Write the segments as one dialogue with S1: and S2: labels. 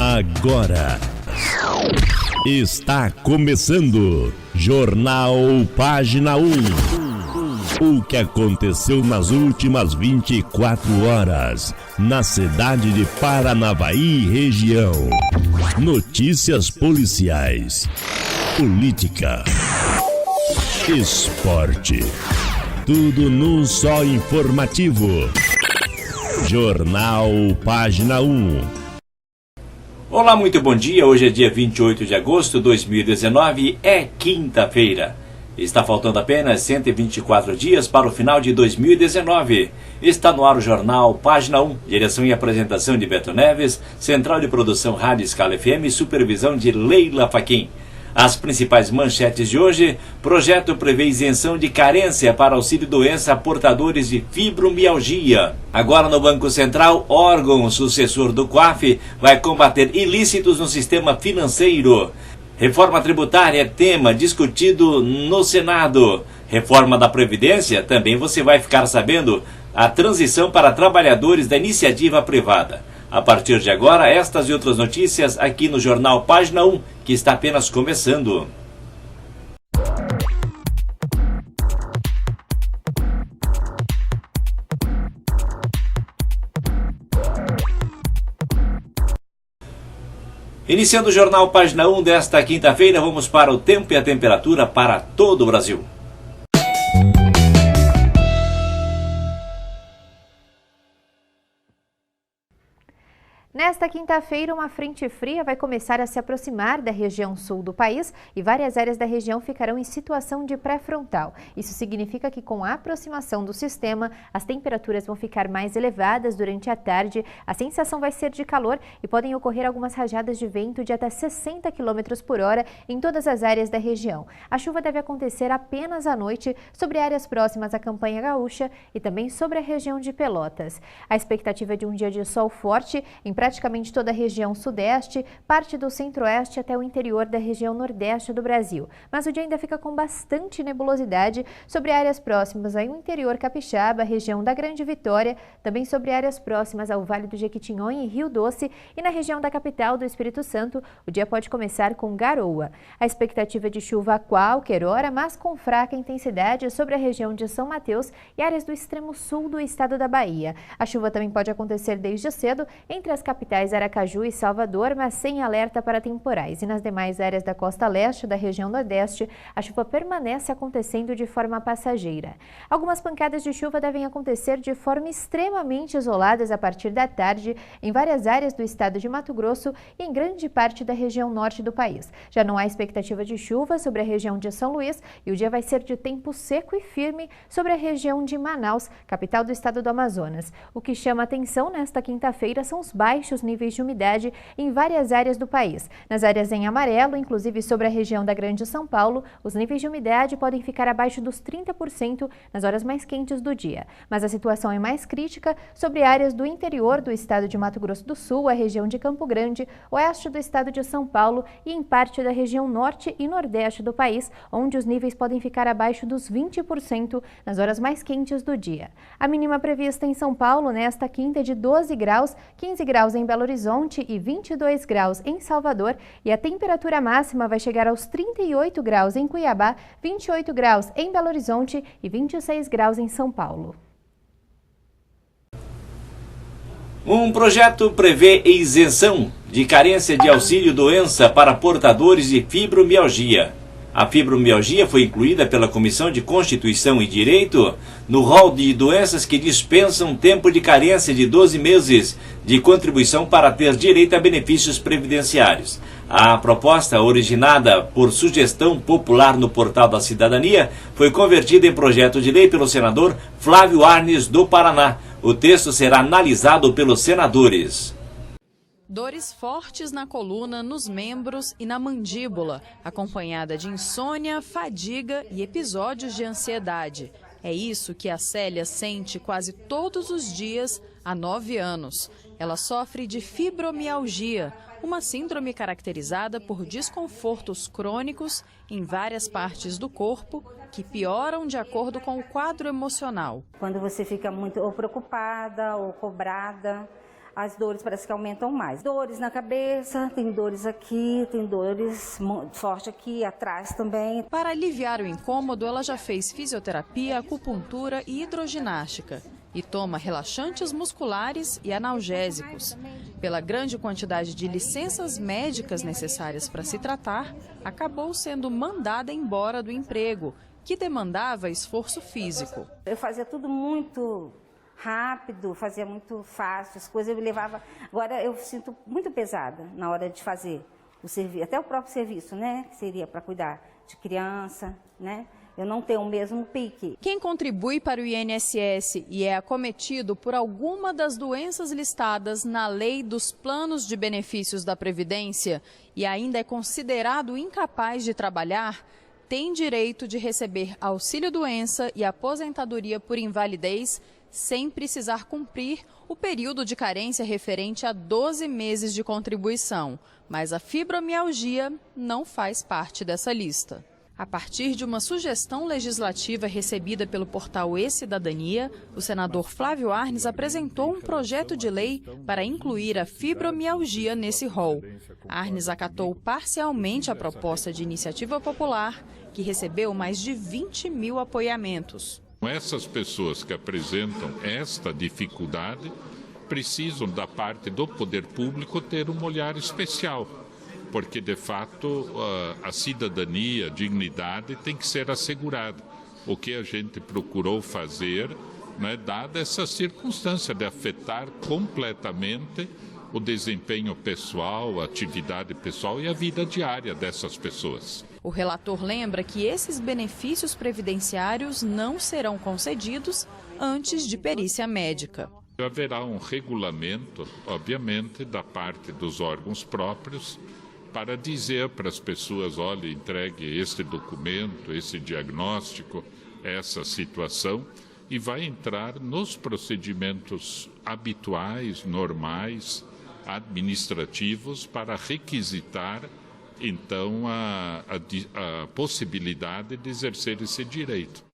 S1: Agora está começando Jornal Página 1. O que aconteceu nas últimas 24 horas na cidade de Paranavaí e região. Notícias policiais, política, esporte. Tudo num só informativo. Jornal Página 1.
S2: Olá, muito bom dia. Hoje é dia 28 de agosto de 2019, é quinta-feira. Está faltando apenas 124 dias para o final de 2019. Está no ar o Jornal Página 1, direção e apresentação de Beto Neves, central de produção Rádio Escala FM e supervisão de Leila Fachin. As principais manchetes de hoje: projeto prevê isenção de carência para auxílio-doença a portadores de fibromialgia. Agora no Banco Central, órgão sucessor do COAF vai combater ilícitos no sistema financeiro. Reforma tributária é tema discutido no Senado. Reforma da Previdência, também você vai ficar sabendo, a transição para trabalhadores da iniciativa privada. A partir de agora, estas e outras notícias aqui no Jornal Página 1, que está apenas começando. Iniciando o Jornal Página 1 desta quinta-feira, vamos para o tempo e a temperatura para todo o Brasil.
S3: Nesta quinta-feira, uma frente fria vai começar a se aproximar da região sul do país e várias áreas da região ficarão em situação de pré-frontal. Isso significa que com a aproximação do sistema, as temperaturas vão ficar mais elevadas durante a tarde, a sensação vai ser de calor e podem ocorrer algumas rajadas de vento de até 60 km por hora em todas as áreas da região. A chuva deve acontecer apenas à noite sobre áreas próximas à Campanha Gaúcha e também sobre a região de Pelotas. A expectativa é de um dia de sol forte em praticamente toda a região sudeste, parte do centro-oeste até o interior da região nordeste do Brasil. Mas o dia ainda fica com bastante nebulosidade sobre áreas próximas ao interior capixaba, região da Grande Vitória, também sobre áreas próximas ao Vale do Jequitinhonha e Rio Doce, e na região da capital do Espírito Santo, o dia pode começar com garoa. A expectativa é de chuva a qualquer hora, mas com fraca intensidade sobre a região de São Mateus e áreas do extremo sul do estado da Bahia. A chuva também pode acontecer desde cedo entre as capitais Aracaju e Salvador, mas sem alerta para temporais. E nas demais áreas da costa leste da região nordeste, a chuva permanece acontecendo de forma passageira. Algumas pancadas de chuva devem acontecer de forma extremamente isoladas a partir da tarde em várias áreas do estado de Mato Grosso e em grande parte da região norte do país. Já não há expectativa de chuva sobre a região de São Luís e o dia vai ser de tempo seco e firme sobre a região de Manaus, capital do estado do Amazonas. O que chama atenção nesta quinta-feira são os baixos níveis de umidade em várias áreas do país. Nas áreas em amarelo, inclusive sobre a região da Grande São Paulo, os níveis de umidade podem ficar abaixo dos 30% nas horas mais quentes do dia. Mas a situação é mais crítica sobre áreas do interior do estado de Mato Grosso do Sul, a região de Campo Grande, oeste do estado de São Paulo e em parte da região norte e nordeste do país, onde os níveis podem ficar abaixo dos 20% nas horas mais quentes do dia. A mínima prevista em São Paulo nesta quinta é de 12 graus, 15 graus em Belo Horizonte e 22 graus em Salvador, e a temperatura máxima vai chegar aos 38 graus em Cuiabá, 28 graus em Belo Horizonte e 26 graus em São Paulo.
S2: Um projeto prevê isenção de carência de auxílio-doença para portadores de fibromialgia. A fibromialgia foi incluída pela Comissão de Constituição e Direito no rol de doenças que dispensam tempo de carência de 12 meses de contribuição para ter direito a benefícios previdenciários. A proposta, originada por sugestão popular no Portal da Cidadania, foi convertida em projeto de lei pelo senador Flávio Arnes, do Paraná. O texto será analisado pelos senadores.
S4: Dores fortes na coluna, nos membros e na mandíbula, acompanhada de insônia, fadiga e episódios de ansiedade. É isso que a Célia sente quase todos os dias há 9 anos. Ela sofre de fibromialgia, uma síndrome caracterizada por desconfortos crônicos em várias partes do corpo que pioram de acordo com o quadro emocional.
S5: Quando você fica muito ou preocupada ou cobrada, as dores parece que aumentam mais. Dores na cabeça, tem dores aqui, tem dores forte aqui, atrás também.
S4: Para aliviar o incômodo, ela já fez fisioterapia, acupuntura e hidroginástica. E toma relaxantes musculares e analgésicos. Pela grande quantidade de licenças médicas necessárias para se tratar, acabou sendo mandada embora do emprego, que demandava esforço físico.
S5: Eu fazia tudo muito rápido, fazia muito fácil, as coisas eu levava. Agora eu sinto muito pesada na hora de fazer o serviço, até o próprio serviço, né? Que seria para cuidar de criança, né? Eu não tenho o mesmo pique.
S4: Quem contribui para o INSS e é acometido por alguma das doenças listadas na Lei dos Planos de Benefícios da Previdência e ainda é considerado incapaz de trabalhar, tem direito de receber auxílio-doença e aposentadoria por invalidez sem precisar cumprir o período de carência referente a 12 meses de contribuição. Mas a fibromialgia não faz parte dessa lista. A partir de uma sugestão legislativa recebida pelo portal E-Cidadania, o senador Flávio Arnes apresentou um projeto de lei para incluir a fibromialgia nesse rol. Arnes acatou parcialmente a proposta de iniciativa popular, que recebeu mais de 20 mil apoiamentos.
S6: Essas pessoas que apresentam esta dificuldade precisam, da parte do poder público, ter um olhar especial. Porque, de fato, a cidadania, a dignidade tem que ser assegurada. O que a gente procurou fazer, né, dada essa circunstância de afetar completamente o desempenho pessoal, a atividade pessoal e a vida diária dessas pessoas.
S4: O relator lembra que esses benefícios previdenciários não serão concedidos antes de perícia médica.
S6: Haverá um regulamento, obviamente, da parte dos órgãos próprios, para dizer para as pessoas, olha, entregue este documento, esse diagnóstico, essa situação, e vai entrar nos procedimentos habituais, normais, administrativos, para requisitar, então, a possibilidade de exercer esse direito.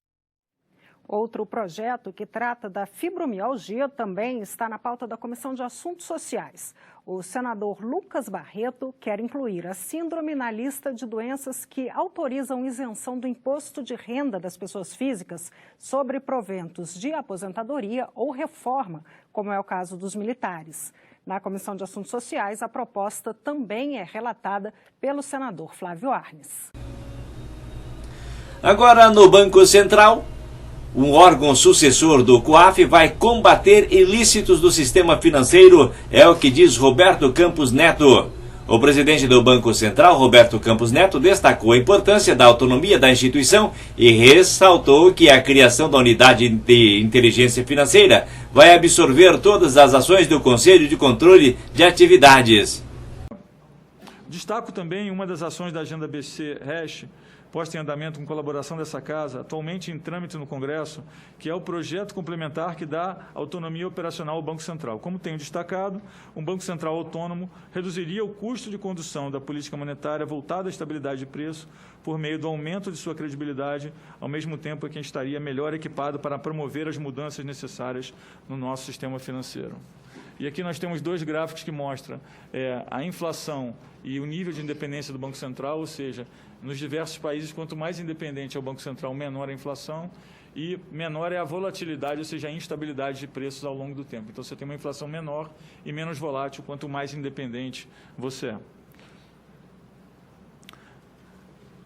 S7: Outro projeto que trata da fibromialgia também está na pauta da Comissão de Assuntos Sociais. O senador Lucas Barreto quer incluir a síndrome na lista de doenças que autorizam isenção do imposto de renda das pessoas físicas sobre proventos de aposentadoria ou reforma, como é o caso dos militares. Na Comissão de Assuntos Sociais, a proposta também é relatada pelo senador Flávio Arnes.
S2: Agora, no Banco Central, um órgão sucessor do COAF vai combater ilícitos do sistema financeiro, é o que diz Roberto Campos Neto. O presidente do Banco Central, Roberto Campos Neto, destacou a importância da autonomia da instituição e ressaltou que a criação da unidade de inteligência financeira vai absorver todas as ações do Conselho de Controle de Atividades.
S8: Destaco também uma das ações da Agenda BC-RESH, posta em andamento com colaboração dessa Casa, atualmente em trâmite no Congresso, que é o projeto complementar que dá autonomia operacional ao Banco Central. Como tenho destacado, um Banco Central autônomo reduziria o custo de condução da política monetária voltada à estabilidade de preço por meio do aumento de sua credibilidade, ao mesmo tempo que estaria melhor equipado para promover as mudanças necessárias no nosso sistema financeiro. E aqui nós temos dois gráficos que mostram a inflação e o nível de independência do Banco Central, ou seja, nos diversos países, quanto mais independente é o Banco Central, menor a inflação e menor é a volatilidade, ou seja, a instabilidade de preços ao longo do tempo. Então, você tem uma inflação menor e menos volátil quanto mais independente você é.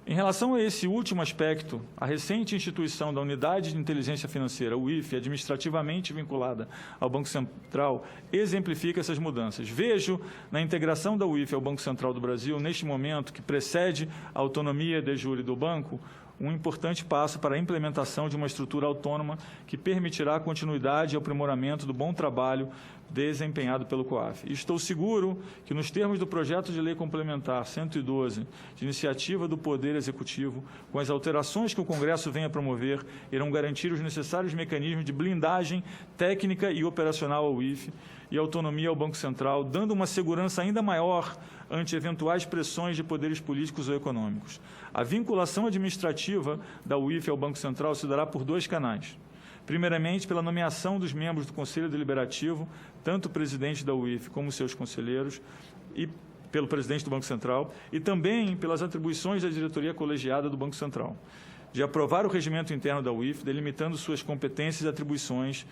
S8: Em relação a esse último aspecto, a recente instituição da Unidade de Inteligência Financeira, o IFE, administrativamente vinculada ao Banco Central, exemplifica essas mudanças. Vejo na integração da UIF ao Banco Central do Brasil, neste momento que precede a autonomia de jure do banco, um importante passo para a implementação de uma estrutura autônoma que permitirá a continuidade e aprimoramento do bom trabalho desempenhado pelo COAF. E estou seguro que, nos termos do projeto de lei complementar 112, de iniciativa do Poder Executivo, com as alterações que o Congresso venha promover, irão garantir os necessários mecanismos de blindagem técnica e operacional ao IFE e autonomia ao Banco Central, dando uma segurança ainda maior ante eventuais pressões de poderes políticos ou econômicos. A vinculação administrativa da UIF ao Banco Central se dará por dois canais. Primeiramente, pela nomeação dos membros do Conselho Deliberativo, tanto o presidente da UIF como seus conselheiros, e pelo presidente do Banco Central, e também pelas atribuições da diretoria colegiada do Banco Central, de aprovar o regimento interno da UIF, delimitando suas competências e atribuições,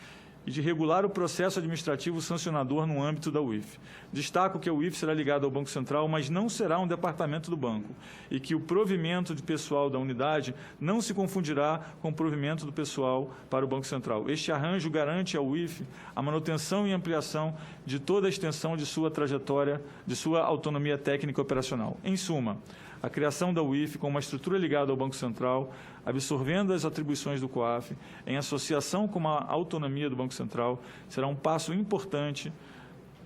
S8: e de regular o processo administrativo sancionador no âmbito da UIF. Destaco que a UIF será ligada ao Banco Central, mas não será um departamento do banco, e que o provimento de pessoal da unidade não se confundirá com o provimento do pessoal para o Banco Central. Este arranjo garante à UIF a manutenção e ampliação de toda a extensão de sua trajetória, de sua autonomia técnica e operacional. Em suma, a criação da UIF com uma estrutura ligada ao Banco Central, absorvendo as atribuições do COAF, em associação com a autonomia do Banco Central, será um passo importante,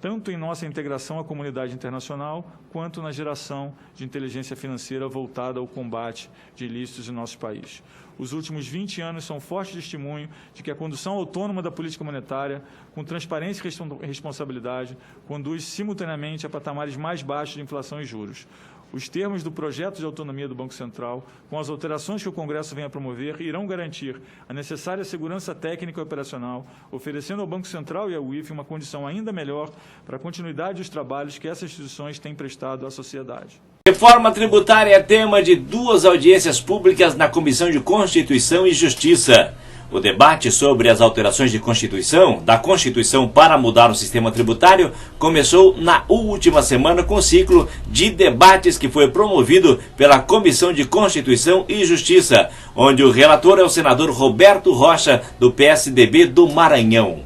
S8: tanto em nossa integração à comunidade internacional, quanto na geração de inteligência financeira voltada ao combate de ilícitos em nosso país. Os últimos 20 anos são forte testemunho de que a condução autônoma da política monetária, com transparência e responsabilidade, conduz simultaneamente a patamares mais baixos de inflação e juros. Os termos do projeto de autonomia do Banco Central, com as alterações que o Congresso vem a promover, irão garantir a necessária segurança técnica e operacional, oferecendo ao Banco Central e à UIF uma condição ainda melhor para a continuidade dos trabalhos que essas instituições têm prestado à sociedade.
S2: Reforma tributária é tema de 2 audiências públicas na Comissão de Constituição e Justiça. O debate sobre as alterações da Constituição para mudar o sistema tributário começou na última semana com o ciclo de debates que foi promovido pela Comissão de Constituição e Justiça, onde o relator é o senador Roberto Rocha, do PSDB do Maranhão.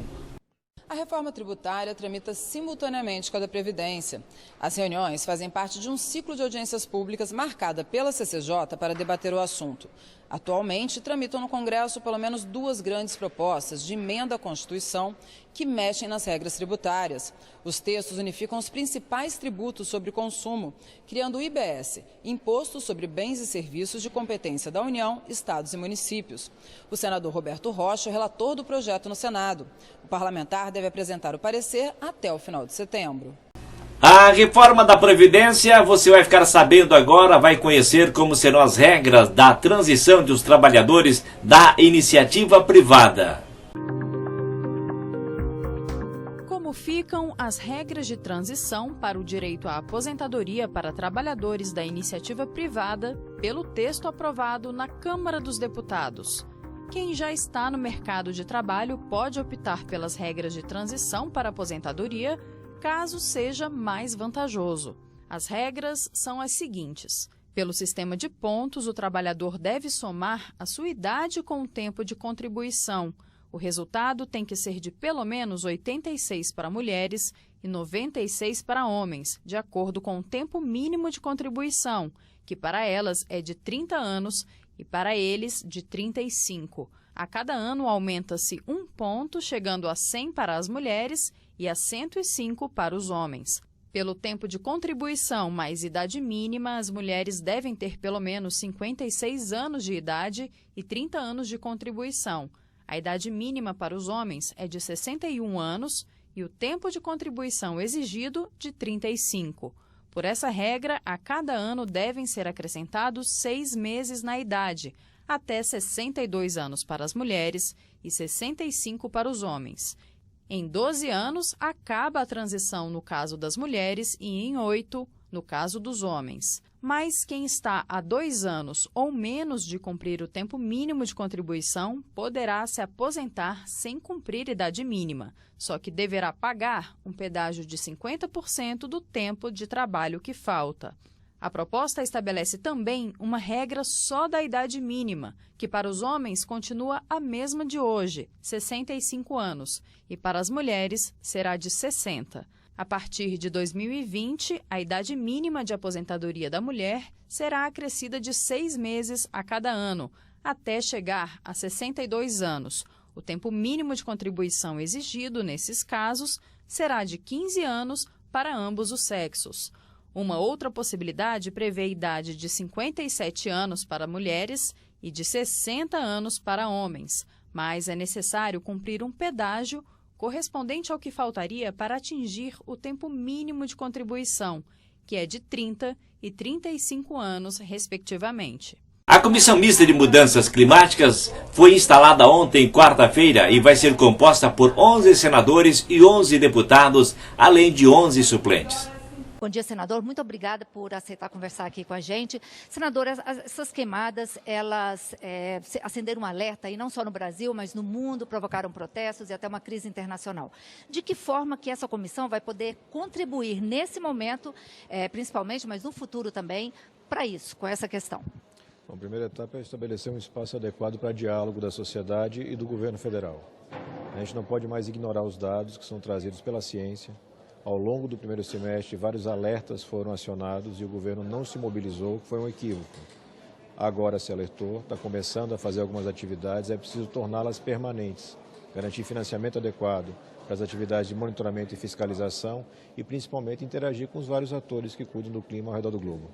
S9: A reforma tributária tramita simultaneamente com a da Previdência. As reuniões fazem parte de um ciclo de audiências públicas marcada pela CCJ para debater o assunto. Atualmente, tramitam no Congresso pelo menos 2 grandes propostas de emenda à Constituição que mexem nas regras tributárias. Os textos unificam os principais tributos sobre consumo, criando o IBS, Imposto sobre Bens e Serviços de Competência da União, Estados e Municípios. O senador Roberto Rocha é o relator do projeto no Senado. O parlamentar deve apresentar o parecer até o final de setembro.
S2: A reforma da Previdência, você vai ficar sabendo agora, vai conhecer como serão as regras da transição dos trabalhadores da iniciativa privada.
S4: Como ficam as regras de transição para o direito à aposentadoria para trabalhadores da iniciativa privada pelo texto aprovado na Câmara dos Deputados? Quem já está no mercado de trabalho pode optar pelas regras de transição para aposentadoria, caso seja mais vantajoso. As regras são as seguintes. Pelo sistema de pontos, o trabalhador deve somar a sua idade com o tempo de contribuição. O resultado tem que ser de pelo menos 86 para mulheres e 96 para homens, de acordo com o tempo mínimo de contribuição, que para elas é de 30 anos e para eles de 35. A cada ano aumenta-se 1 ponto, chegando a 100 para as mulheres e a 105 para os homens. Pelo tempo de contribuição mais idade mínima, as mulheres devem ter pelo menos 56 anos de idade e 30 anos de contribuição. A idade mínima para os homens é de 61 anos e o tempo de contribuição exigido de 35. Por essa regra, a cada ano devem ser acrescentados 6 meses na idade, até 62 anos para as mulheres e 65 para os homens. Em 12 anos, acaba a transição no caso das mulheres e em 8, no caso dos homens. Mas quem está há 2 anos ou menos de cumprir o tempo mínimo de contribuição poderá se aposentar sem cumprir idade mínima, só que deverá pagar um pedágio de 50% do tempo de trabalho que falta. A proposta estabelece também uma regra só da idade mínima, que para os homens continua a mesma de hoje, 65 anos, e para as mulheres será de 60. A partir de 2020, a idade mínima de aposentadoria da mulher será acrescida de 6 meses a cada ano, até chegar a 62 anos. O tempo mínimo de contribuição exigido, nesses casos, será de 15 anos para ambos os sexos. Uma outra possibilidade prevê idade de 57 anos para mulheres e de 60 anos para homens, mas é necessário cumprir um pedágio correspondente ao que faltaria para atingir o tempo mínimo de contribuição, que é de 30 e 35 anos, respectivamente.
S2: A Comissão Mista de Mudanças Climáticas foi instalada ontem, quarta-feira, e vai ser composta por 11 senadores e 11 deputados, além de 11 suplentes.
S10: Bom dia, senador. Muito obrigada por aceitar conversar aqui com a gente. Senador, essas queimadas, elas acenderam um alerta, e não só no Brasil, mas no mundo, provocaram protestos e até uma crise internacional. De que forma que essa comissão vai poder contribuir nesse momento, principalmente, mas no futuro também, para isso, com essa questão?
S11: Bom, a primeira etapa é estabelecer um espaço adequado para diálogo da sociedade e do governo federal. A gente não pode mais ignorar os dados que são trazidos pela ciência. Ao longo do primeiro semestre, vários alertas foram acionados e o governo não se mobilizou, que foi um equívoco. Agora se alertou, está começando a fazer algumas atividades, é preciso torná-las permanentes, garantir financiamento adequado para as atividades de monitoramento e fiscalização e, principalmente, interagir com os vários atores que cuidam do clima ao redor do globo.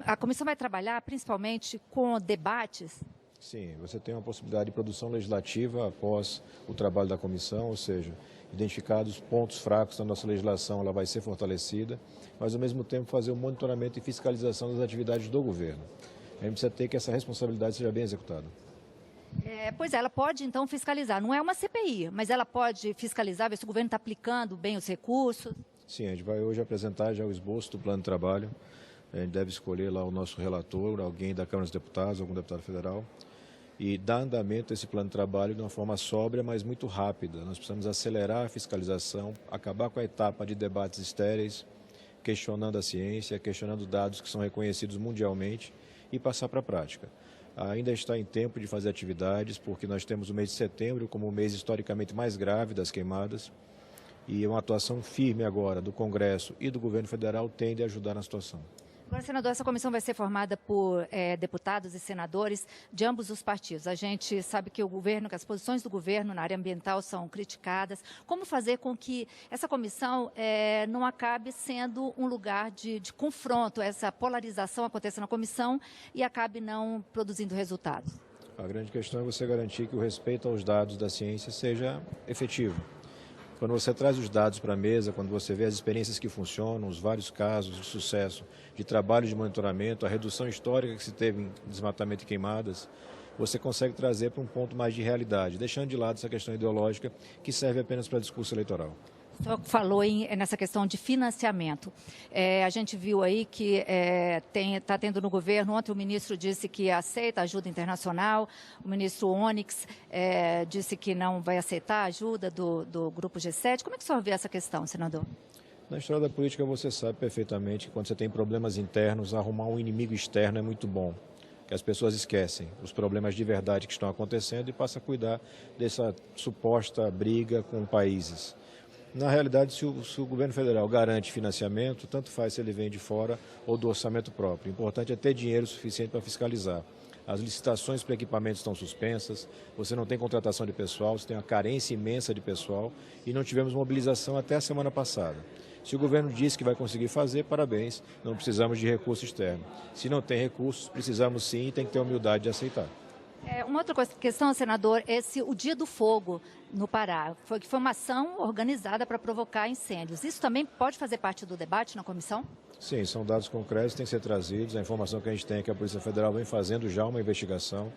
S10: A comissão vai trabalhar principalmente com debates?
S11: Sim, você tem uma possibilidade de produção legislativa após o trabalho da comissão, ou seja, identificados pontos fracos da nossa legislação, ela vai ser fortalecida, mas ao mesmo tempo fazer o monitoramento e fiscalização das atividades do governo. A gente precisa ter que essa responsabilidade seja bem executada.
S10: Pois é, ela pode então fiscalizar, não é uma CPI, mas ela pode fiscalizar, ver se o governo está aplicando bem os recursos?
S11: Sim, a gente vai hoje apresentar já o esboço do plano de trabalho, a gente deve escolher lá o nosso relator, alguém da Câmara dos Deputados, algum deputado federal, e dar andamento a esse plano de trabalho de uma forma sóbria, mas muito rápida. Nós precisamos acelerar a fiscalização, acabar com a etapa de debates estéreis, questionando a ciência, questionando dados que são reconhecidos mundialmente e passar para a prática. Ainda está em tempo de fazer atividades, porque nós temos o mês de setembro como o mês historicamente mais grave das queimadas, e uma atuação firme agora do Congresso e do governo federal tende a ajudar na situação.
S10: Agora, senador, essa comissão vai ser formada por deputados e senadores de ambos os partidos. A gente sabe que que as posições do governo na área ambiental são criticadas. Como fazer com que essa comissão não acabe sendo um lugar de confronto, essa polarização aconteça na comissão e acabe não produzindo resultados?
S11: A grande questão é você garantir que o respeito aos dados da ciência seja efetivo. Quando você traz os dados para a mesa, quando você vê as experiências que funcionam, os vários casos de sucesso de trabalho de monitoramento, a redução histórica que se teve em desmatamento e queimadas, você consegue trazer para um ponto mais de realidade, deixando de lado essa questão ideológica que serve apenas para discurso eleitoral.
S10: O senhor falou nessa questão de financiamento. A gente viu aí que está tendo no governo, ontem o ministro disse que aceita ajuda internacional, o ministro Onyx disse que não vai aceitar a ajuda do Grupo G7. Como é que o senhor vê essa questão, senador?
S11: Na história da política você sabe perfeitamente que quando você tem problemas internos, arrumar um inimigo externo é muito bom. Que as pessoas esquecem os problemas de verdade que estão acontecendo e passam a cuidar dessa suposta briga com países. Na realidade, se o governo federal garante financiamento, tanto faz se ele vem de fora ou do orçamento próprio. O importante é ter dinheiro suficiente para fiscalizar. As licitações para equipamentos estão suspensas, você não tem contratação de pessoal, você tem uma carência imensa de pessoal e não tivemos mobilização até a semana passada. Se o governo disse que vai conseguir fazer, parabéns, não precisamos de recurso externo. Se não tem recursos, precisamos sim e tem que ter humildade de aceitar.
S10: Uma outra questão, senador, o Dia do Fogo no Pará, foi uma ação organizada para provocar incêndios. Isso também pode fazer parte do debate na comissão?
S11: Sim, são dados concretos que têm que ser trazidos. A informação que a gente tem é que a Polícia Federal vem fazendo já uma investigação,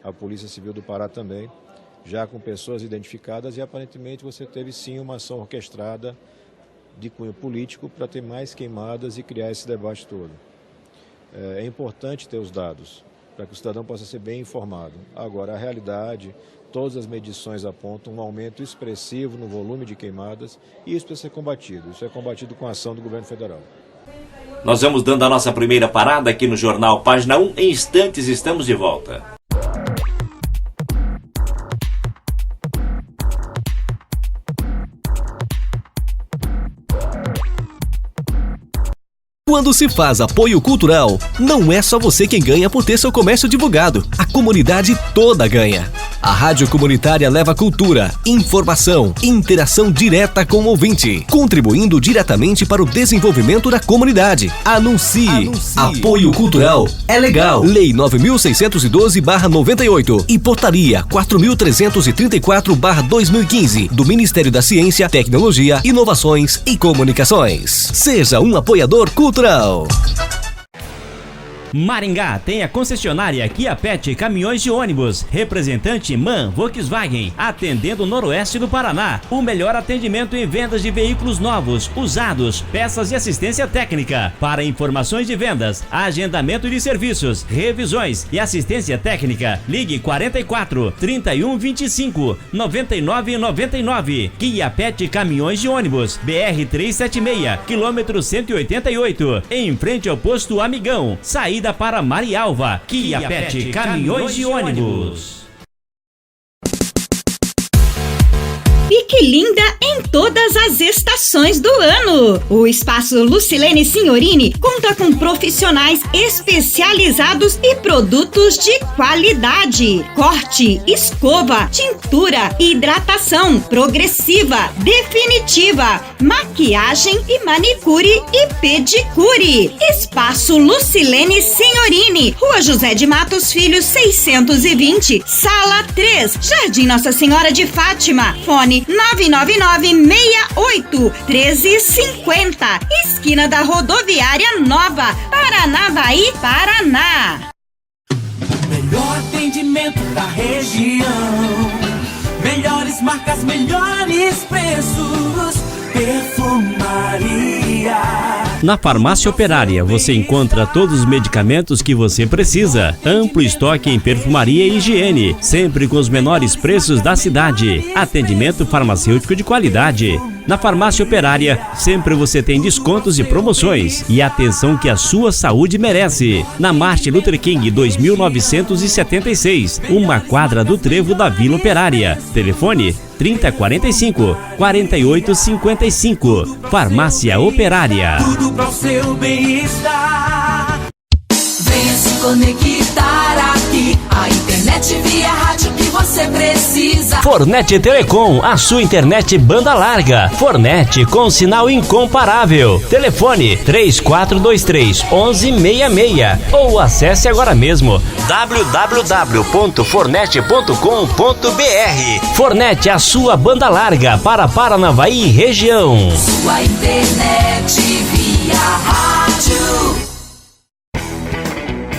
S11: a Polícia Civil do Pará também, já com pessoas identificadas e aparentemente você teve sim uma ação orquestrada de cunho político para ter mais queimadas e criar esse debate todo. É importante ter os dados, para que o cidadão possa ser bem informado. Agora, a realidade, todas as medições apontam um aumento expressivo no volume de queimadas e isso precisa ser combatido. Isso é combatido com a ação do governo federal.
S2: Nós vamos dando a nossa primeira parada aqui no Jornal Página 1. Em instantes estamos de volta.
S12: Quando se faz apoio cultural, não é só você quem ganha por ter seu comércio divulgado. A comunidade toda ganha. A Rádio Comunitária leva cultura, informação e interação direta com o ouvinte, contribuindo diretamente para o desenvolvimento da comunidade. Anuncie. Apoio cultural é legal. Lei 9.612/98 e Portaria 4.334/2015 do Ministério da Ciência, Tecnologia, Inovações e Comunicações. Seja um apoiador cultural.
S13: Maringá tem a concessionária Kia Pet Caminhões de Ônibus, representante MAN Volkswagen, atendendo o noroeste do Paraná. O melhor atendimento em vendas de veículos novos, usados, peças e assistência técnica. Para informações de vendas, agendamento de serviços, revisões e assistência técnica, ligue 44 31 25 99 99. Kia Pet Caminhões de Ônibus, BR 376, quilômetro 188, em frente ao posto Amigão, saída para Marialva. Kia Pet Caminhões de Ônibus.
S14: Fique linda em todas as estações do ano. O Espaço Lucilene Signorini conta com profissionais especializados e produtos de qualidade. Corte, escova, tintura, hidratação, progressiva, definitiva, maquiagem e manicure e pedicure. Espaço Lucilene Signorini, Rua José de Matos Filho 620, Sala 3, Jardim Nossa Senhora de Fátima. Fone 99968-1350, esquina da Rodoviária Nova, Paranavaí, Paraná.
S15: Melhor atendimento da região, melhores marcas, melhores preços, Perfumaria.
S13: Na Farmácia Operária você encontra todos os medicamentos que você precisa. Amplo estoque em perfumaria e higiene, sempre com os menores preços da cidade. Atendimento farmacêutico de qualidade. Na Farmácia Operária, sempre você tem descontos e promoções e a atenção que a sua saúde merece. Na Martin Luther King 2976, uma quadra do Trevo da Vila Operária. Telefone 3045 4855. Farmácia Operária.
S15: Tudo para o seu bem-estar. Venha se conectar aqui. A internet via rádio que você precisa.
S13: Fornet Telecom, a sua internet banda larga. Fornet com sinal incomparável. Telefone 3423-1166 ou acesse agora mesmo www.fornet.com.br. Fornet, a sua banda larga para Paranavaí região.
S15: Sua internet via rádio.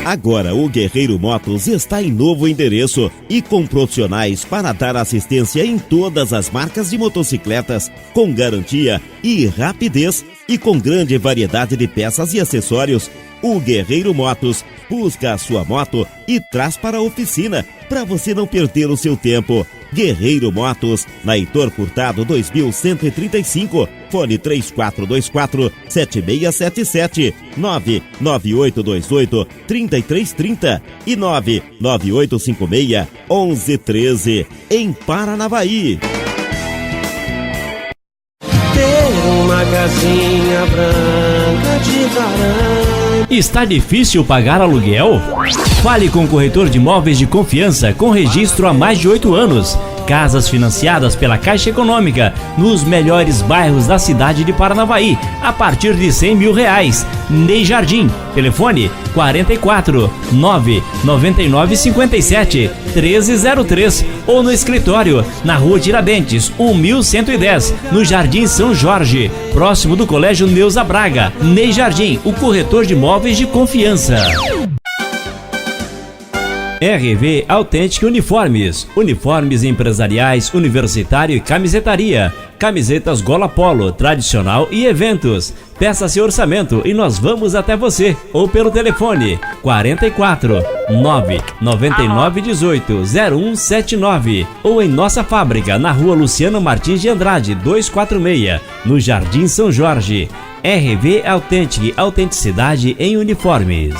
S1: Agora o Guerreiro Motos está em novo endereço e com profissionais para dar assistência em todas as marcas de motocicletas, com garantia e rapidez e com grande variedade de peças e acessórios. O Guerreiro Motos busca a sua moto e traz para a oficina para você não perder o seu tempo. Guerreiro Motos, na Heitor Furtado 2135, fone 3424-7677, 99828-3330 e 99856-1113, em Paranavaí.
S16: Ter uma casinha branca de varanda.
S13: Está difícil pagar aluguel? Fale com o corretor de imóveis de confiança com registro há mais de 8 anos. Casas financiadas pela Caixa Econômica nos melhores bairros da cidade de Paranavaí, a partir de R$100 mil. Ney Jardim, telefone 44 999 57 1303 ou no escritório, na Rua Tiradentes, 1110, no Jardim São Jorge, próximo do Colégio Neuza Braga. Ney Jardim, o corretor de imóveis de confiança. RV Authentic Uniformes, uniformes empresariais, universitário e camisetaria, camisetas Gola Polo, tradicional e eventos. Peça seu orçamento e nós vamos até você, ou pelo telefone 44 999 18 0179 ou em nossa fábrica na Rua Luciano Martins de Andrade 246, no Jardim São Jorge. RV Authentic, autenticidade em uniformes.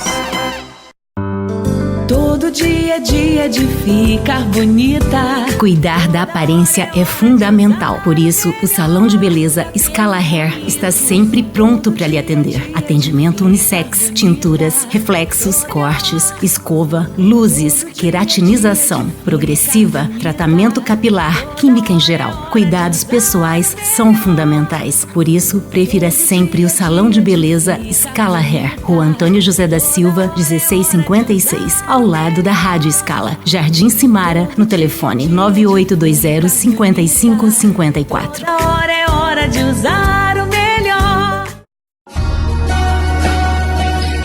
S17: Todo dia é dia de ficar bonita.
S18: Cuidar da aparência é fundamental. Por isso, o Salão de Beleza Scala Hair está sempre pronto para lhe atender. Atendimento unissex, tinturas, reflexos, cortes, escova, luzes, queratinização, progressiva, tratamento capilar, química em geral. Cuidados pessoais são fundamentais. Por isso, prefira sempre o Salão de Beleza Scala Hair. Rua Antônio José da Silva, 1656, ao lado da Rádio Scala. Jardim Simara, no telefone 9820-5554.
S17: É hora de usar o melhor.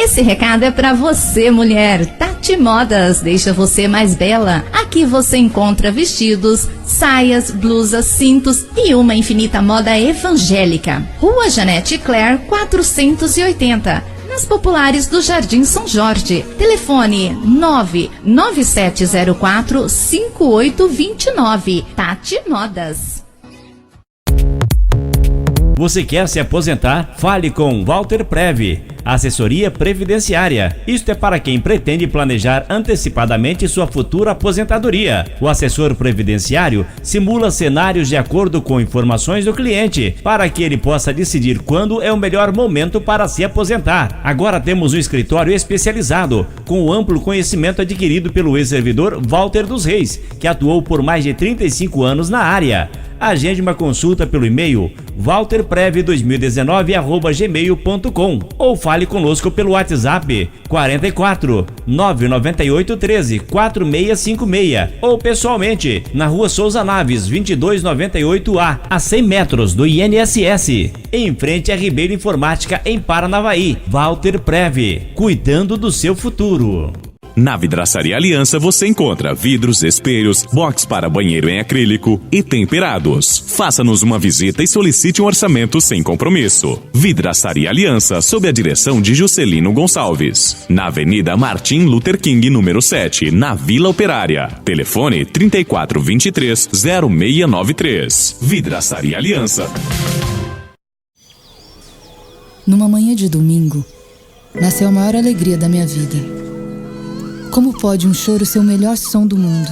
S19: Esse Esse recado é pra você, mulher. Tati Modas deixa você mais bela. Aqui você encontra vestidos, saias, blusas, cintos e uma infinita moda evangélica. Rua Janete Claire, 480. Nas Populares do Jardim São Jorge. Telefone 99704-5829. Tati Modas.
S13: Você quer se aposentar? Fale com Walter Prev, assessoria previdenciária. Isto é para quem pretende planejar antecipadamente sua futura aposentadoria. O assessor previdenciário simula cenários de acordo com informações do cliente, para que ele possa decidir quando é o melhor momento para se aposentar. Agora temos um escritório especializado, com o amplo conhecimento adquirido pelo ex-servidor Walter dos Reis, que atuou por mais de 35 anos na área. Agende uma consulta pelo e-mail walterprev2019@gmail.com ou fale conosco pelo WhatsApp 44 998 13 4656 ou pessoalmente na Rua Souza Naves 2298A, a 100 metros do INSS, em frente à Ribeiro Informática em Paranavaí. Walter Prev, cuidando do seu futuro.
S20: Na Vidraçaria Aliança você encontra vidros, espelhos, box para banheiro em acrílico e temperados. Faça-nos uma visita e solicite um orçamento sem compromisso. Vidraçaria Aliança, sob a direção de Juscelino Gonçalves. Na Avenida Martin Luther King, número 7, na Vila Operária. Telefone 3423-0693. Vidraçaria Aliança.
S21: Numa manhã de domingo, nasceu a maior alegria da minha vida. Como pode um choro ser o melhor som do mundo?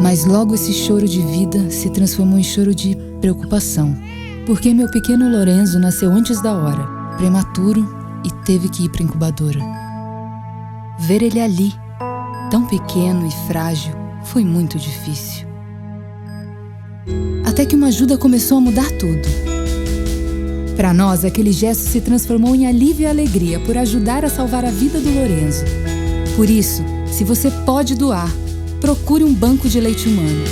S21: Mas logo esse choro de vida se transformou em choro de preocupação, porque meu pequeno Lorenzo nasceu antes da hora, prematuro, e teve que ir para a incubadora. Ver ele ali, tão pequeno e frágil, foi muito difícil. Até que uma ajuda começou a mudar tudo. Para nós, aquele gesto se transformou em alívio e alegria por ajudar a salvar a vida do Lorenzo. Por isso, se você pode doar, procure um banco de leite humano.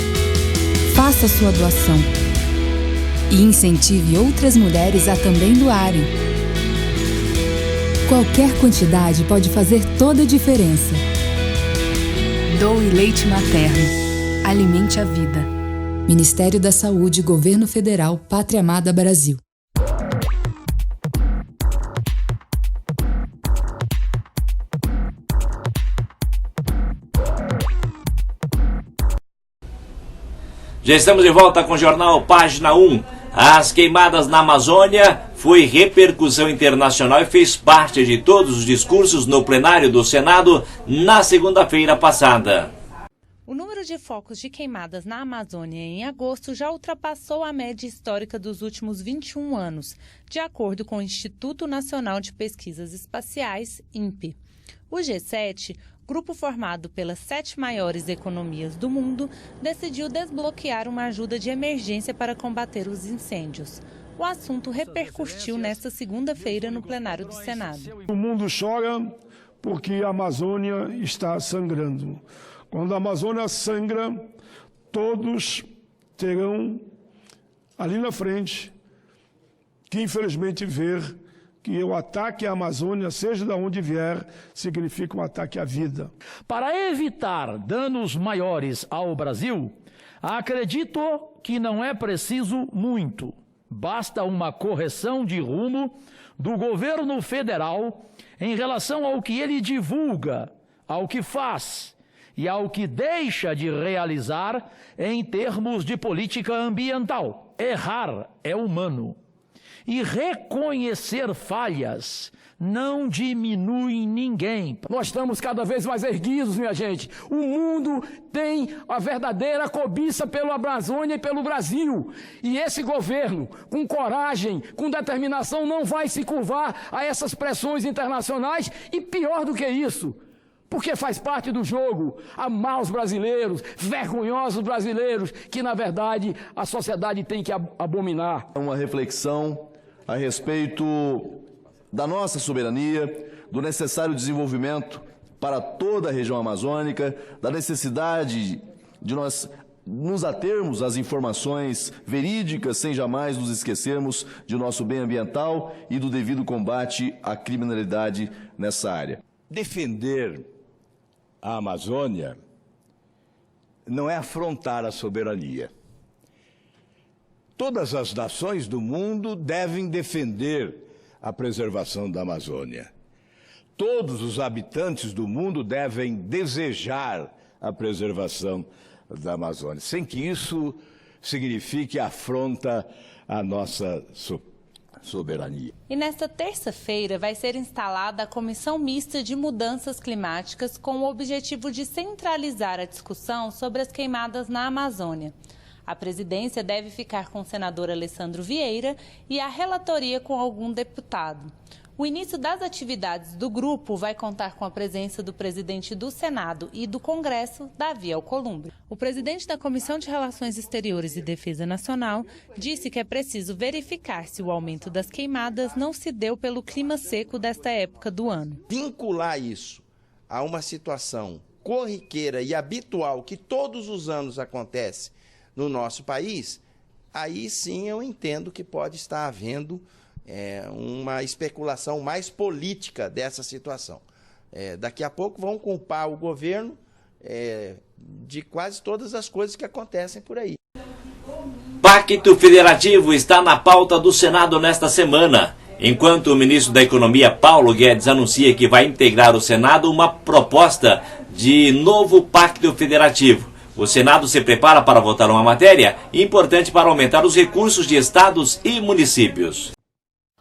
S21: Faça sua doação e incentive outras mulheres a também doarem. Qualquer quantidade pode fazer toda a diferença. Doe leite materno. Alimente a vida. Ministério da Saúde, Governo Federal, Pátria Amada Brasil.
S2: Já estamos de volta com o Jornal Página 1. As queimadas na Amazônia foi repercussão internacional e fez parte de todos os discursos no plenário do Senado na segunda-feira passada.
S22: O número de focos de queimadas na Amazônia em agosto já ultrapassou a média histórica dos últimos 21 anos, de acordo com o Instituto Nacional de Pesquisas Espaciais, INPE. O G7, grupo formado pelas 7 maiores economias do mundo, decidiu desbloquear uma ajuda de emergência para combater os incêndios. O assunto repercutiu nesta segunda-feira no plenário do Senado.
S23: O mundo chora porque a Amazônia está sangrando. Quando a Amazônia sangra, todos terão ali na frente que, infelizmente, ver que o ataque à Amazônia, seja de onde vier, significa um ataque à vida.
S24: Para evitar danos maiores ao Brasil, acredito que não é preciso muito. Basta uma correção de rumo do governo federal em relação ao que ele divulga, ao que faz e ao que deixa de realizar em termos de política ambiental. Errar é humano. E reconhecer falhas não diminui ninguém.
S25: Nós estamos cada vez mais erguidos, minha gente. O mundo tem a verdadeira cobiça pela Amazônia e pelo Brasil. E esse governo, com coragem, com determinação, não vai se curvar a essas pressões internacionais. E pior do que isso, porque faz parte do jogo amar os brasileiros, vergonhosos brasileiros, que na verdade a sociedade tem que abominar.
S26: Uma reflexão a respeito da nossa soberania, do necessário desenvolvimento para toda a região amazônica, da necessidade de nós nos atermos às informações verídicas, sem jamais nos esquecermos de nosso bem ambiental e do devido combate à criminalidade nessa área.
S3: Defender a Amazônia não é afrontar a soberania. Todas as nações do mundo devem defender a preservação da Amazônia. Todos os habitantes do mundo devem desejar a preservação da Amazônia, sem que isso signifique afronta à nossa soberania.
S22: E nesta terça-feira vai ser instalada a Comissão Mista de Mudanças Climáticas com o objetivo de centralizar a discussão sobre as queimadas na Amazônia. A presidência deve ficar com o senador Alessandro Vieira e a relatoria com algum deputado. O início das atividades do grupo vai contar com a presença do presidente do Senado e do Congresso, Davi Alcolumbre. O presidente da Comissão de Relações Exteriores e Defesa Nacional disse que é preciso verificar se o aumento das queimadas não se deu pelo clima seco desta época do ano.
S5: Vincular isso a uma situação corriqueira e habitual que todos os anos acontece no nosso país, aí sim eu entendo que pode estar havendo uma especulação mais política dessa situação. Daqui a pouco vão culpar o governo de quase todas as coisas que acontecem por aí.
S2: Pacto Federativo está na pauta do Senado nesta semana, enquanto o ministro da Economia, Paulo Guedes, anuncia que vai integrar o Senado uma proposta de novo Pacto Federativo. O Senado se prepara para votar uma matéria importante para aumentar os recursos de estados e municípios.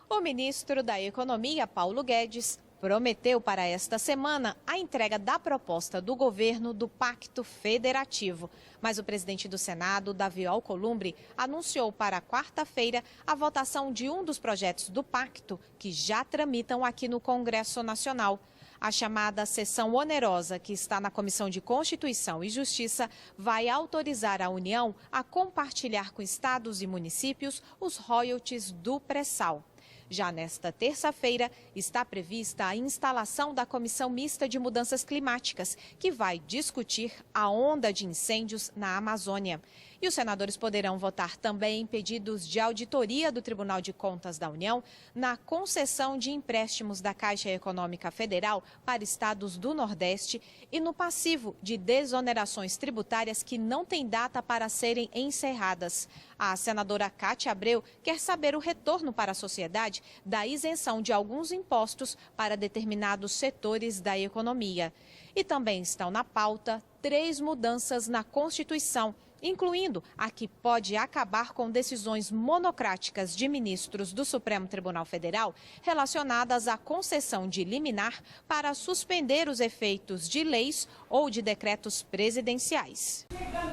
S6: O ministro da Economia, Paulo Guedes, prometeu para esta semana a entrega da proposta do governo do Pacto Federativo. Mas o presidente do Senado, Davi Alcolumbre, anunciou para quarta-feira a votação de um dos projetos do pacto que já tramitam aqui no Congresso Nacional. A chamada sessão onerosa, que está na Comissão de Constituição e Justiça, vai autorizar a União a compartilhar com estados e municípios os royalties do pré-sal. Já nesta terça-feira, está prevista a instalação da Comissão Mista de Mudanças Climáticas, que vai discutir a onda de incêndios na Amazônia. E os senadores poderão votar também em pedidos de auditoria do Tribunal de Contas da União na concessão de empréstimos da Caixa Econômica Federal para estados do Nordeste e no passivo de desonerações tributárias que não têm data para serem encerradas. A senadora Cátia Abreu quer saber o retorno para a sociedade da isenção de alguns impostos para determinados setores da economia. E também estão na pauta 3 mudanças na Constituição, incluindo a que pode acabar com decisões monocráticas de ministros do Supremo Tribunal Federal relacionadas à concessão de liminar para suspender os efeitos de leis ou de decretos presidenciais.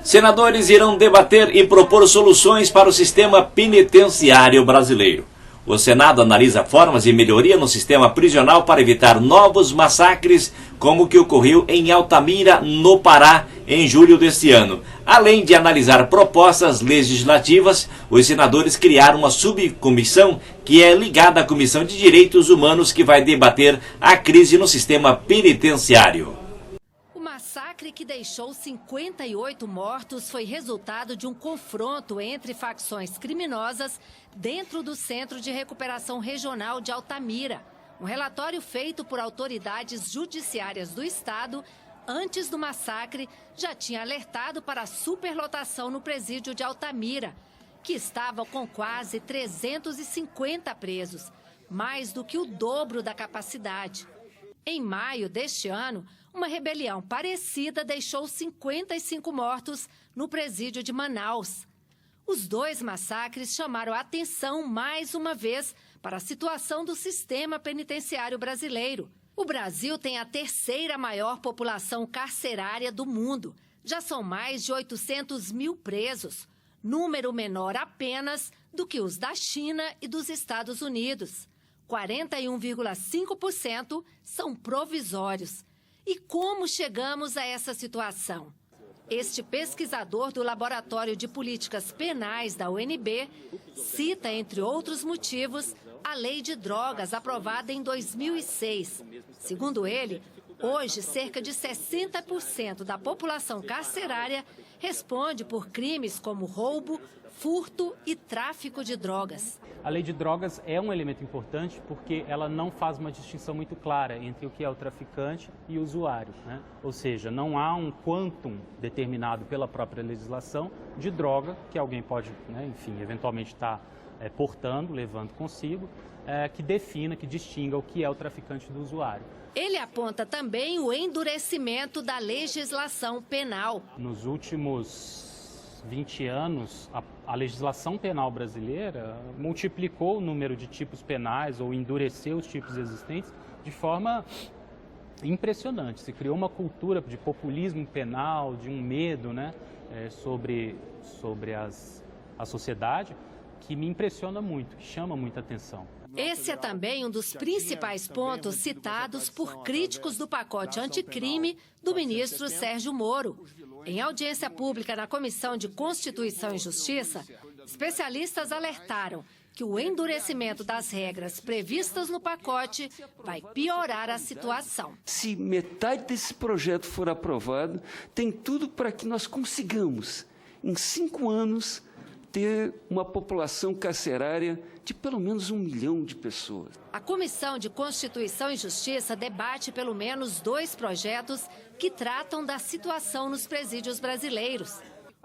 S2: Senadores irão debater e propor soluções para o sistema penitenciário brasileiro. O Senado analisa formas de melhoria no sistema prisional para evitar novos massacres, como o que ocorreu em Altamira, no Pará, em julho deste ano. Além de analisar propostas legislativas, os senadores criaram uma subcomissão que é ligada à Comissão de Direitos Humanos, que vai debater a crise no sistema penitenciário.
S7: O massacre que deixou 58 mortos foi resultado de um confronto entre facções criminosas dentro do Centro de Recuperação Regional de Altamira. Um relatório feito por autoridades judiciárias do estado antes do massacre já tinha alertado para a superlotação no presídio de Altamira, que estava com quase 350 presos, mais do que o dobro da capacidade. Em maio deste ano, uma rebelião parecida deixou 55 mortos no presídio de Manaus. Os 2 massacres chamaram a atenção mais uma vez para a situação do sistema penitenciário brasileiro. O Brasil tem a 3ª maior população carcerária do mundo. Já são mais de 800 mil presos, número menor apenas do que os da China e dos Estados Unidos. 41,5% são provisórios. E como chegamos a essa situação? Este pesquisador do Laboratório de Políticas Penais da UNB cita, entre outros motivos, a Lei de Drogas, aprovada em 2006. Segundo ele, hoje, cerca de 60% da população carcerária responde por crimes como roubo, furto e tráfico de drogas.
S4: A lei de drogas é um elemento importante porque ela não faz uma distinção muito clara entre o que é o traficante e o usuário, né? Ou seja, não há um quantum determinado pela própria legislação de droga que alguém pode, né, enfim, eventualmente estar portando, levando consigo, que defina, que distinga o que é o traficante do usuário.
S7: Ele aponta também o endurecimento da legislação penal.
S4: Nos últimos 20 anos, a legislação penal brasileira multiplicou o número de tipos penais ou endureceu os tipos existentes de forma impressionante. Se criou uma cultura de populismo penal, de um medo, né, sobre a sociedade, que me impressiona muito, que chama muita atenção.
S7: Esse é também um dos principais pontos citados por críticos do pacote anticrime do ministro Sérgio Moro. Em audiência pública na Comissão de Constituição e Justiça, especialistas alertaram que o endurecimento das regras previstas no pacote vai piorar a situação.
S8: Se metade desse projeto for aprovado, tem tudo para que nós consigamos, em 5 anos, ter uma população carcerária de pelo menos 1 milhão de pessoas.
S7: A Comissão de Constituição e Justiça debate pelo menos 2 projetos que tratam da situação nos presídios brasileiros.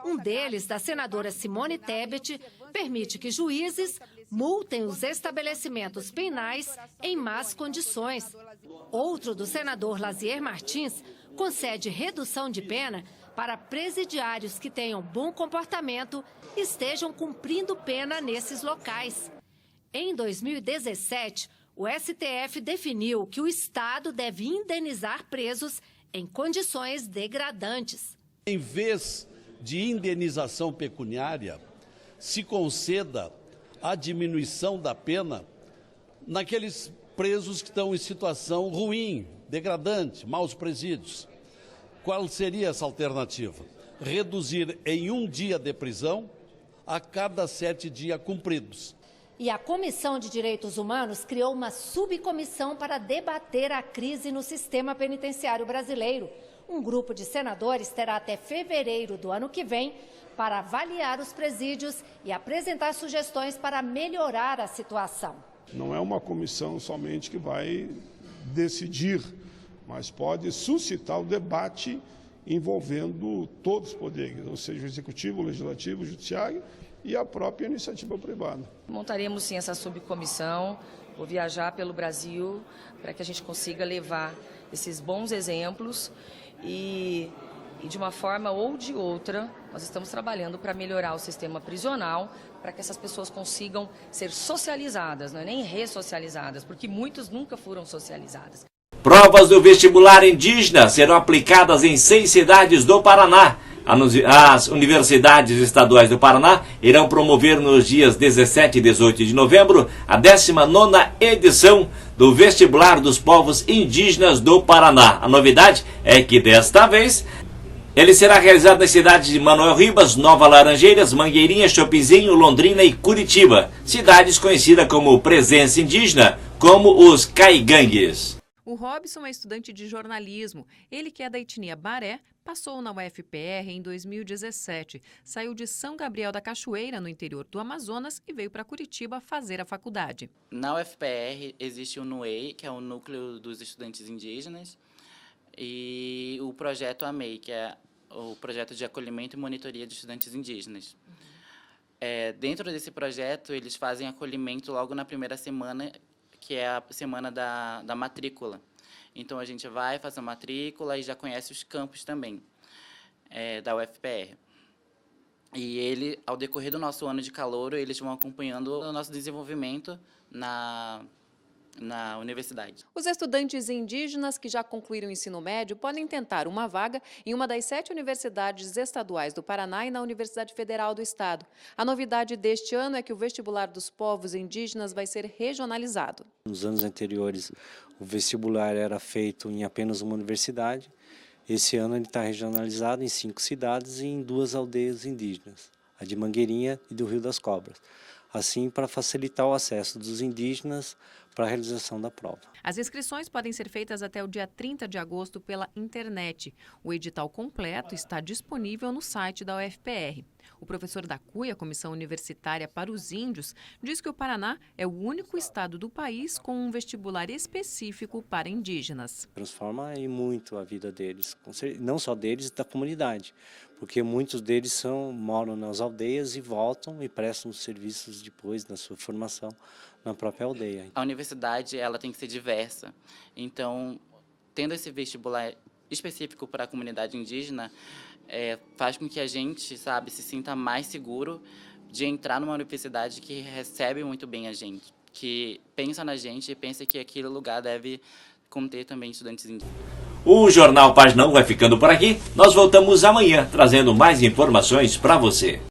S7: Um deles, da senadora Simone Tebet, permite que juízes multem os estabelecimentos penais em más condições. Outro, do senador Lazier Martins, concede redução de pena para presidiários que tenham bom comportamento e estejam cumprindo pena nesses locais. Em 2017, o STF definiu que o Estado deve indenizar presos em condições degradantes.
S9: Em vez de indenização pecuniária, se conceda a diminuição da pena naqueles presos que estão em situação ruim, degradante, maus presídios. Qual seria essa alternativa? Reduzir em 1 dia de prisão a cada 7 dias cumpridos.
S7: E a Comissão de Direitos Humanos criou uma subcomissão para debater a crise no sistema penitenciário brasileiro. Um grupo de senadores terá até fevereiro do ano que vem para avaliar os presídios e apresentar sugestões para melhorar a situação.
S23: Não é uma comissão somente que vai decidir, mas pode suscitar o debate envolvendo todos os poderes, ou seja, o executivo, o legislativo, o judiciário e a própria iniciativa privada.
S10: Montaremos sim essa subcomissão, vou viajar pelo Brasil para que a gente consiga levar esses bons exemplos e de uma forma ou de outra, nós estamos trabalhando para melhorar o sistema prisional, para que essas pessoas consigam ser socializadas, não é nem ressocializadas, porque muitos nunca foram socializadas.
S2: Provas do vestibular indígena serão aplicadas em 6 cidades do Paraná. As universidades estaduais do Paraná irão promover nos dias 17 e 18 de novembro a 19ª edição do Vestibular dos Povos Indígenas do Paraná. A novidade é que desta vez ele será realizado nas cidades de Manoel Ribas, Nova Laranjeiras, Mangueirinha, Chopizinho, Londrina e Curitiba, cidades conhecidas como presença indígena, como os caigangues.
S11: O Robson é estudante de jornalismo. Ele, que é da etnia Baré, passou na UFPR em 2017. Saiu de São Gabriel da Cachoeira, no interior do Amazonas, e veio para Curitiba fazer a faculdade.
S12: Na UFPR existe o NUEI, que é o Núcleo dos Estudantes Indígenas, e o projeto AMEI, que é o Projeto de Acolhimento e Monitoria de Estudantes Indígenas. Dentro desse projeto, eles fazem acolhimento logo na primeira semana, que é a semana da matrícula. Então, a gente vai fazer a matrícula e já conhece os campos também da UFPR. E ao decorrer do nosso ano de calouro, eles vão acompanhando o nosso desenvolvimento na universidade.
S11: Os estudantes indígenas que já concluíram o ensino médio podem tentar uma vaga em uma das 7 universidades estaduais do Paraná e na Universidade Federal do Estado. A novidade deste ano é que o vestibular dos povos indígenas vai ser regionalizado.
S27: Nos anos anteriores, o vestibular era feito em apenas uma universidade. Esse ano ele está regionalizado em 5 cidades e em 2 aldeias indígenas, a de Mangueirinha e do Rio das Cobras. Assim, para facilitar o acesso dos indígenas para a realização da prova.
S11: As inscrições podem ser feitas até o dia 30 de agosto pela internet. O edital completo está disponível no site da UFPR. O professor da CUI, a Comissão Universitária para os Índios, diz que o Paraná é o único estado do país com um vestibular específico para indígenas.
S27: Transforma aí muito a vida deles, não só deles, da comunidade, porque muitos deles moram nas aldeias e voltam e prestam serviços depois da sua formação na própria aldeia.
S12: A universidade ela tem que ser diversa, então tendo esse vestibular específico para a comunidade indígena, faz com que a gente, se sinta mais seguro de entrar numa universidade que recebe muito bem a gente, que pensa na gente e pensa que aquele lugar deve conter também estudantes indígenas.
S2: O Jornal Página 1 vai ficando por aqui. Nós voltamos amanhã trazendo mais informações para você.